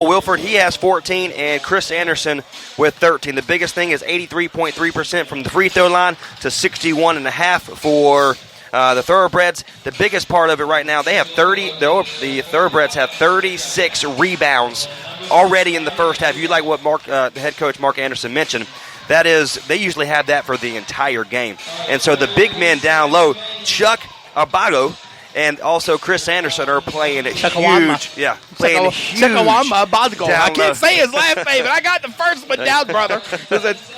Wilford, he has 14, and Chris Anderson with 13. The biggest thing is 83.3% from the free throw line to 61.5% for the Thoroughbreds. The biggest part of it right now, they have 30. The Thoroughbreds have 36 rebounds already in the first half. You like what the head coach Mark Anderson mentioned. That is, they usually have that for the entire game. And so the big men down low, Chuck Abago and also Chris Anderson are playing a huge. Yeah, playing huge. I can't say his last name, but I got the first one down, brother.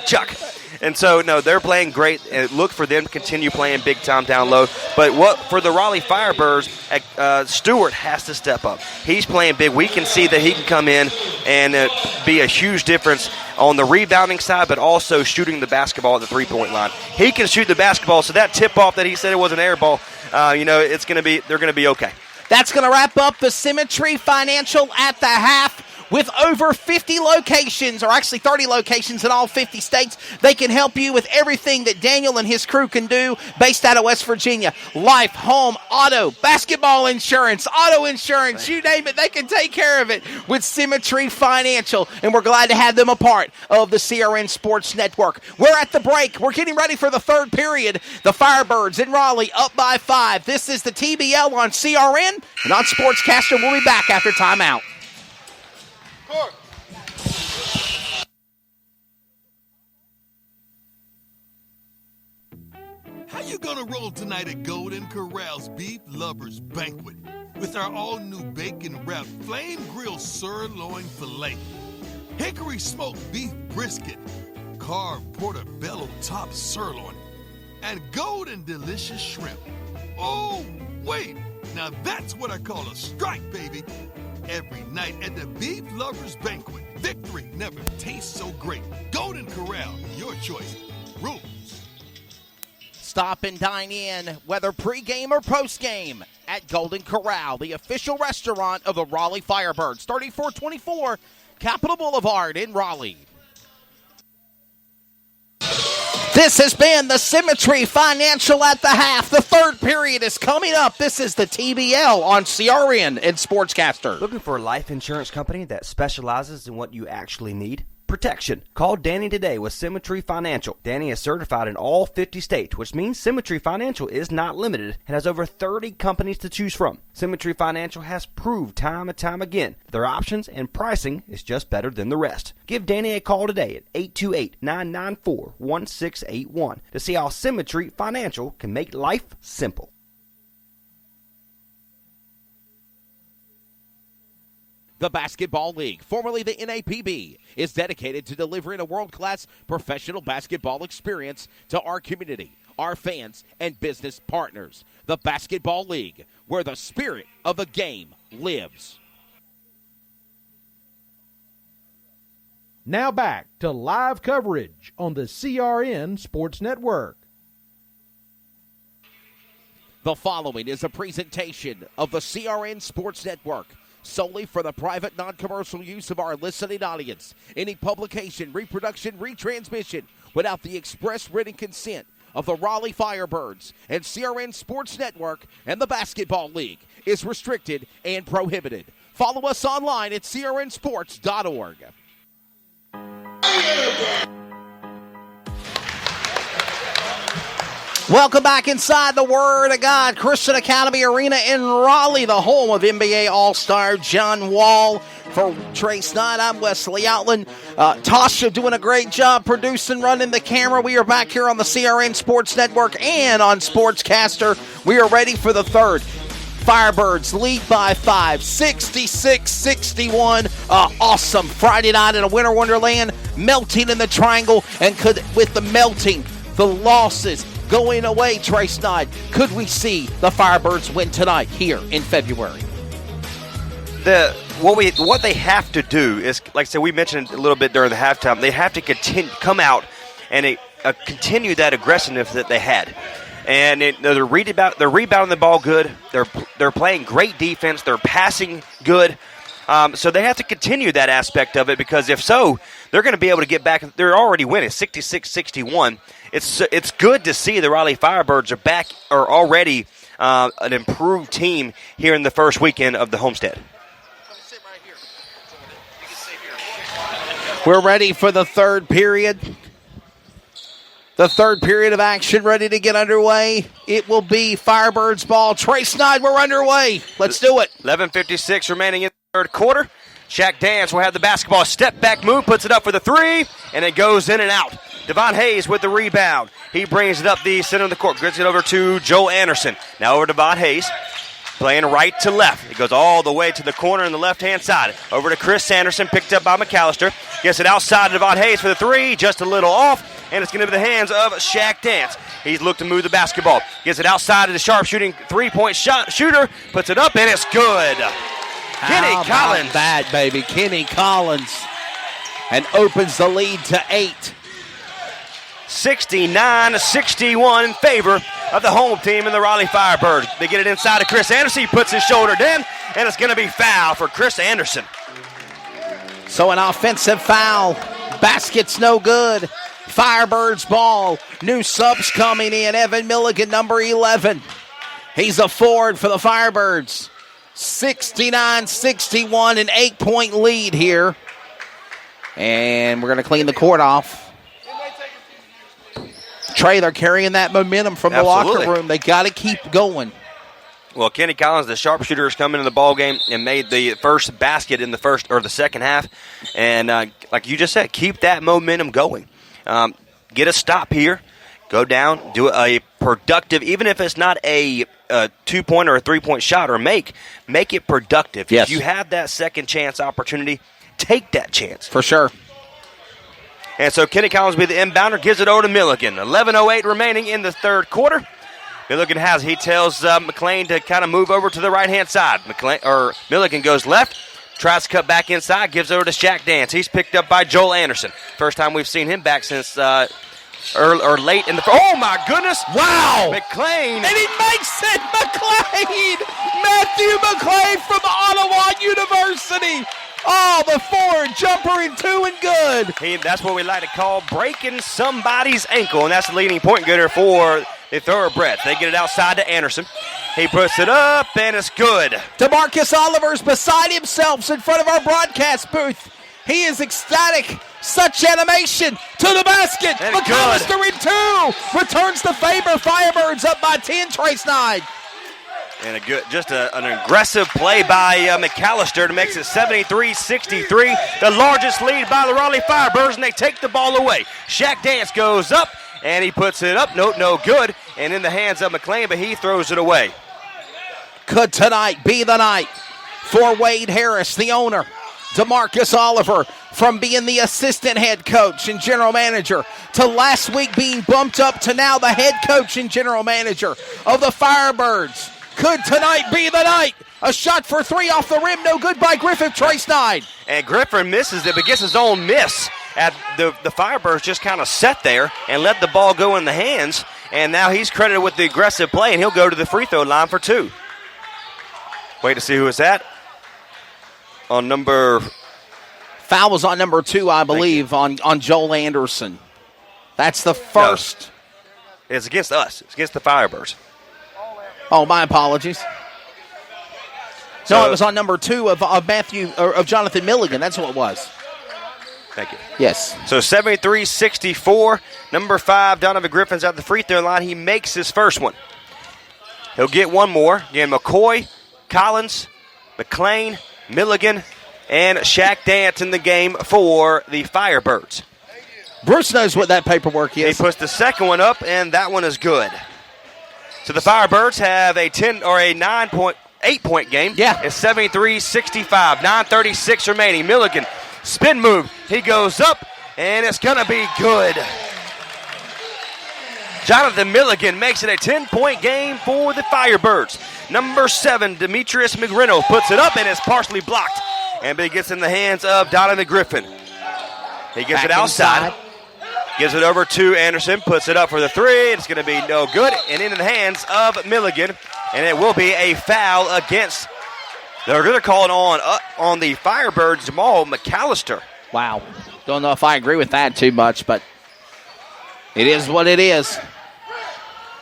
Chuck. And so, no, they're playing great, and look for them to continue playing big time down low. But what for the Raleigh Firebirds, Stewart has to step up. He's playing big. We can see that he can come in and be a huge difference on the rebounding side, but also shooting the basketball at the three-point line. He can shoot the basketball, so that tip-off that he said it was an air ball, they're going to be okay. That's going to wrap up the Symmetry Financial at the half. With over 50 locations, or actually 30 locations in all 50 states, they can help you with everything that Daniel and his crew can do based out of West Virginia. Life, home, auto, basketball insurance, auto insurance, you name it, they can take care of it with Symmetry Financial. And we're glad to have them a part of the CRN Sports Network. We're at the break. We're getting ready for the third period. The Firebirds in Raleigh up by 5. This is the TBL on CRN and on Sportscaster. We'll be back after timeout. How you gonna roll tonight at Golden Corral's Beef Lovers Banquet with our all-new bacon-wrapped flame-grilled sirloin filet, hickory smoked beef brisket, carved portobello top sirloin, and golden delicious shrimp? Oh, wait! Now that's what I call a strike, baby! Every night at the Beef Lovers Banquet, victory never tastes so great. Golden Corral, your choice. Rules. Stop and dine in, whether pregame or postgame, at Golden Corral, the official restaurant of the Raleigh Firebirds, 3424 Capitol Boulevard in Raleigh. This has been the Symmetry Financial at the half. The third period is coming up. This is the TBL on CRN and Sportscaster. Looking for a life insurance company that specializes in what you actually need? Protection. Call Danny today with Symmetry Financial. Danny is certified in all 50 states, which means Symmetry Financial is not limited and has over 30 companies to choose from. Symmetry Financial has proved time and time again their options and pricing is just better than the rest. Give Danny a call today at 828-994-1681 to see how Symmetry Financial can make life simple. The Basketball League, formerly the NAPB, is dedicated to delivering a world-class professional basketball experience to our community, our fans, and business partners. The Basketball League, where the spirit of the game lives. Now back to live coverage on the CRN Sports Network. The following is a presentation of the CRN Sports Network, solely for the private, non-commercial use of our listening audience. Any publication, reproduction, retransmission without the express written consent of the Raleigh Firebirds and CRN Sports Network and the Basketball League is restricted and prohibited. Follow us online at crnsports.org. Welcome back inside the Word of God Christian Academy Arena in Raleigh, the home of NBA All-Star John Wall. For Trace Knight, I'm Wesley Outland. Tasha doing a great job producing, running the camera. We are back here on the CRN Sports Network and on Sportscaster. We are ready for the third. Firebirds lead by 5, 66-61. Awesome Friday night in a winter wonderland, melting in the triangle, and with the melting, the losses going away, Trace Knight, could we see the Firebirds win tonight here in February? What they have to do is, like I said, we mentioned a little bit during the halftime, they have to come out and continue that aggressiveness that they had. And they're rebounding the ball good. They're playing great defense. They're passing good. So they have to continue that aspect of it, because if so, they're going to be able to get back. They're already winning 66-61. It's good to see the Raleigh Firebirds are already an improved team here in the first weekend of the homestead. We're ready for the third period. The third period of action ready to get underway. It will be Firebirds ball. Trey Snyde, we're underway. Let's do it. 11:56 remaining in the third quarter. Shaq Dance will have the basketball. Step back move, puts it up for the three, and it goes in and out. Devon Hayes with the rebound. He brings it up the center of the court. Gets it over to Joel Anderson. Now over to Devon Hayes. Playing right to left. It goes all the way to the corner on the left-hand side. Over to Chris Sanderson, picked up by McAllister. Gets it outside to Devon Hayes for the three, just a little off, and it's going to be the hands of Shaq Dance. He's looked to move the basketball. Gets it outside to the sharp-shooting three-point shooter, puts it up, and it's good. Kenny Collins. That, baby. Kenny Collins. And opens the lead to 8. 69-61 in favor of the home team in the Raleigh Firebirds. They get it inside to Chris Anderson. He puts his shoulder down, and it's going to be foul for Chris Anderson. So an offensive foul. Basket's no good. Firebirds ball. New subs coming in. Evan Milligan, number 11. He's a forward for the Firebirds. 69-61, an 8-point lead here. And we're going to clean the court off. Trey, they're carrying that momentum from the locker room. They got to keep going. Well, Kenny Collins, the sharpshooter, has come into the ball game and made the first basket in the second half. And like you just said, keep that momentum going. Get a stop here. Go down, do a productive, even if it's not a 2-point or a 3-point shot, or make it productive. Yes. If you have that second chance opportunity, take that chance. For sure. And so Kenny Collins will be the inbounder, gives it over to Milligan. 11:08 remaining in the third quarter. Milligan he tells McLean to kind of move over to the right-hand side. Milligan goes left, tries to cut back inside, gives over to Shaq Dance. He's picked up by Joel Anderson. First time we've seen him back since late in the... Oh, my goodness. Wow. McLean. And he makes it. McLean. Matthew McLean from Ottawa University. Oh, the forward jumper in 2 and good. That's what we like to call breaking somebody's ankle, and that's the leading point getter for the Thoroughbreds. They get it outside to Anderson. He puts it up, and it's good. DeMarcus Oliver's beside himself in front of our broadcast booth. He is ecstatic. Such animation to the basket. McAllister in 2. Returns the favor. Firebirds up by 10. Trey Snyde. And an aggressive play by McAllister to makes it 73-63. The largest lead by the Raleigh Firebirds, and they take the ball away. Shaq Dance goes up, and he puts it up. No good. And in the hands of McLean, but he throws it away. Could tonight be the night for Wade Harris, the owner? DeMarcus Oliver, from being the assistant head coach and general manager to last week being bumped up to now the head coach and general manager of the Firebirds. Could tonight be the night? A shot for 3 off the rim, no good by Griffith. Trey Snyde. And Griffin misses it, but gets his own miss. At the Firebirds just kind of sat there and let the ball go in the hands, and now he's credited with the aggressive play, and he'll go to the free throw line for 2. Wait to see who it's at. Foul was on number 2, I believe, on Joel Anderson. That's the first. No, it's against us. It's against the Firebirds. Oh, my apologies. No, it was on number 2 of Jonathan Milligan. That's what it was. Thank you. Yes. So 73-64. Number 5, Donovan Griffin's at the free throw line. He makes his first one. He'll get one more. Again, McCoy, Collins, McLean, Milligan, and Shaq Dance in the game for the Firebirds. Bruce knows what that paperwork is. He puts the second one up, and that one is good. So the Firebirds have a 8-point game. Yeah. It's 73-65. 9:36 remaining. Milligan, spin move. He goes up, and it's going to be good. Jonathan Milligan makes it a 10-point game for the Firebirds. Number 7, Demetrius McGrinnell puts it up, and it's partially blocked. And it gets in the hands of Donovan Griffin. He gets it outside. Gives it over to Anderson, puts it up for the 3. It's going to be no good, and into the hands of Milligan, and it will be a foul against. They're going to call it on the Firebirds, Jamal McAllister. Wow. Don't know if I agree with that too much, but it is what it is.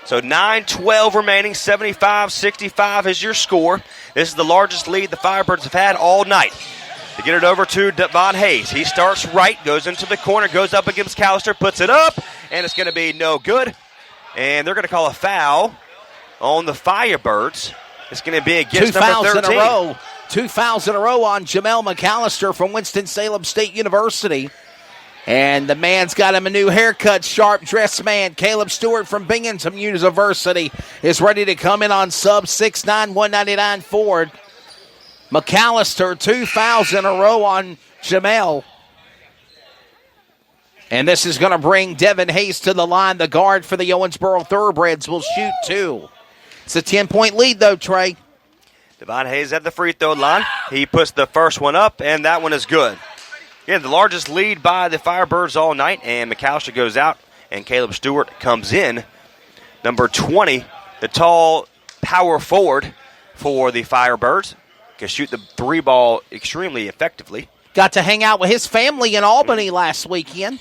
So 9:12 remaining, 75-65 is your score. This is the largest lead the Firebirds have had all night. They get it over to Devon Hayes. He starts right, goes into the corner, goes up against Callister, puts it up, and it's going to be no good. And they're going to call a foul on the Firebirds. It's going to be against number 13. Two fouls in a row on Jamel McAllister from Winston-Salem State University. And the man's got him a new haircut, sharp-dressed man. Caleb Stewart from Binghamton University is ready to come in on sub 6'9", 199 Ford. McAllister, 2 fouls in a row on Jamel. And this is going to bring Devin Hayes to the line. The guard for the Owensboro Thoroughbreds will shoot 2. It's a 10-point lead, though, Trey. Devon Hayes at the free throw line. He puts the first one up, and that one is good. Again, the largest lead by the Firebirds all night, and McAllister goes out, and Caleb Stewart comes in. Number 20, the tall power forward for the Firebirds, can shoot the 3 ball extremely effectively. Got to hang out with his family in Albany last weekend.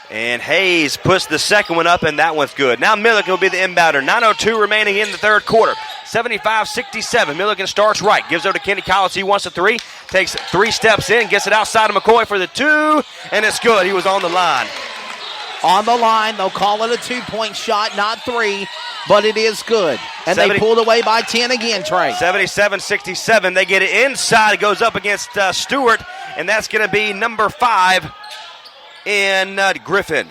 And Hayes puts the second one up, and that one's good. Now Milligan will be the inbounder. 9:02 remaining in the third quarter. 75-67. Milligan starts right. Gives over to Kenny Collins. He wants a 3. Takes 3 steps in. Gets it outside of McCoy for the 2. And it's good. He was on the line. On the line. They'll call it a 2-point shot, not 3. But it is good. And they pulled away by 10 again, Trey. 77-67. They get it inside. It goes up against Stewart. And that's going to be number 5 in Griffin.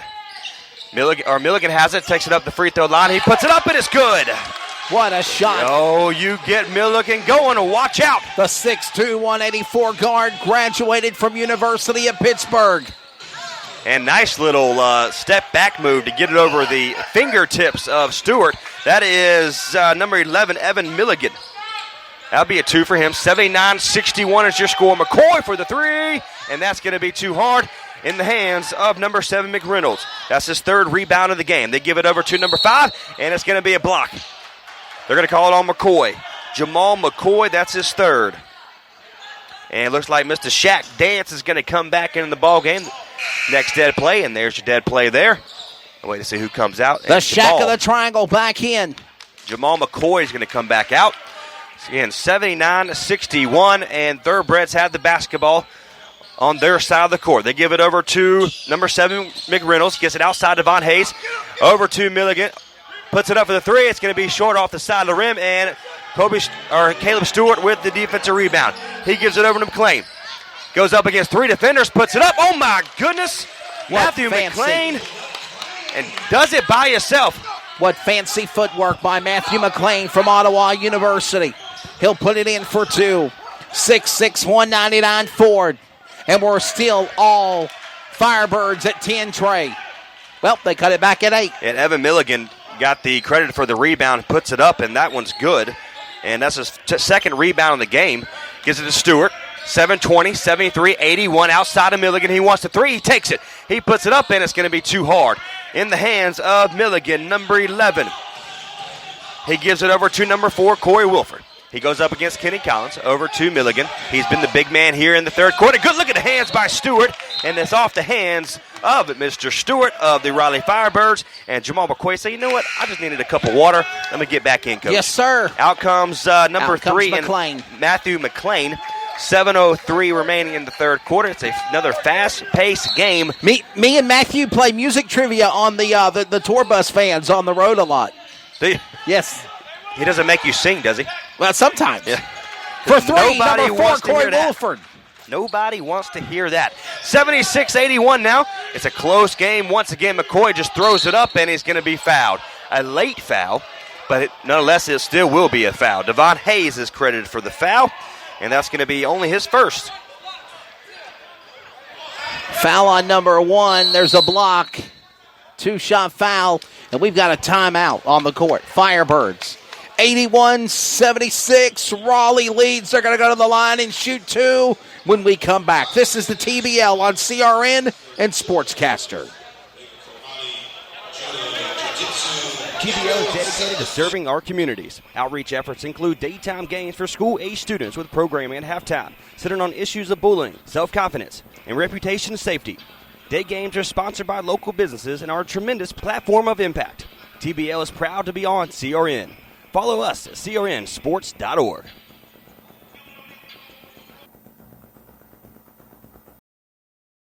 Milligan has it. Takes it up the free throw line. He puts it up, and it's good. What a shot. Oh, you get Milligan going. Watch out. The 6'2", 184 guard graduated from University of Pittsburgh. And nice little step back move to get it over the fingertips of Stewart. That is number 11, Evan Milligan. That'll be a 2 for him. 79-61 is your score. McCoy for the 3, and that's going to be too hard in the hands of number 7, McReynolds. That's his 3rd rebound of the game. They give it over to number 5, and it's going to be a block. They're going to call it on McCoy. Jamal McCoy, that's his 3rd. And it looks like Mr. Shaq Dance is going to come back into the ball game. Next dead play, and there's your dead play there. Wait to see who comes out. The Shaq of the triangle back in. Jamal McCoy is going to come back out. Again, 79-61, and Thoroughbreds have the basketball on their side of the court. They give it over to number 7, McReynolds. Gets it outside Devon Hayes. Over to Milligan. Puts it up for the 3. It's going to be short off the side of the rim, and Caleb Stewart with the defensive rebound. He gives it over to McLean. Goes up against 3 defenders. Puts it up. Oh, my goodness. Matthew McLean. And does it by himself. What fancy footwork by Matthew McLean from Ottawa University. He'll put it in for 2. 6'6", 199 Ford. And we're still all Firebirds at 10, Trey. Well, they cut it back at 8. And Evan Milligan got the credit for the rebound, puts it up, and that one's good. And that's his 2nd rebound in the game. Gives it to Stewart. 7-20, 73-81 outside of Milligan. He wants the 3. He takes it. He puts it up, and it's going to be too hard. In the hands of Milligan, number 11. He gives it over to number 4, Corey Wilford. He goes up against Kenny Collins, over to Milligan. He's been the big man here in the third quarter. Good look at the hands by Stewart, and it's off the hands of Mr. Stewart of the Raleigh Firebirds. And Jamal McCoy said, you know what, I just needed a cup of water. Let me get back in, Coach. Yes, sir. Out comes number 3, McLean. And Matthew McLean. 7:03 remaining in the third quarter. It's another fast-paced game. Me and Matthew play music trivia on the tour bus fans on the road a lot. Yes. He doesn't make you sing, does he? Well, sometimes. Yeah. For 3, Nobody number 4, wants to Corey hear that. Wolford. Nobody wants to hear that. 76-81 now. It's a close game. Once again, McCoy just throws it up, and he's going to be fouled. A late foul, but nonetheless, it still will be a foul. Devon Hayes is credited for the foul, and that's going to be only his 1st. Foul on number 1. There's a block. 2-shot foul, and we've got a timeout on the court. Firebirds. 81-76. Raleigh leads. They're going to go to the line and shoot 2 when we come back. This is the TBL on CRN and Sportscaster. TBL is dedicated to serving our communities. Outreach efforts include daytime games for school-age students with programming at halftime, centered on issues of bullying, self-confidence, and reputation safety. Day games are sponsored by local businesses and are a tremendous platform of impact. TBL is proud to be on CRN. Follow us at crnsports.org.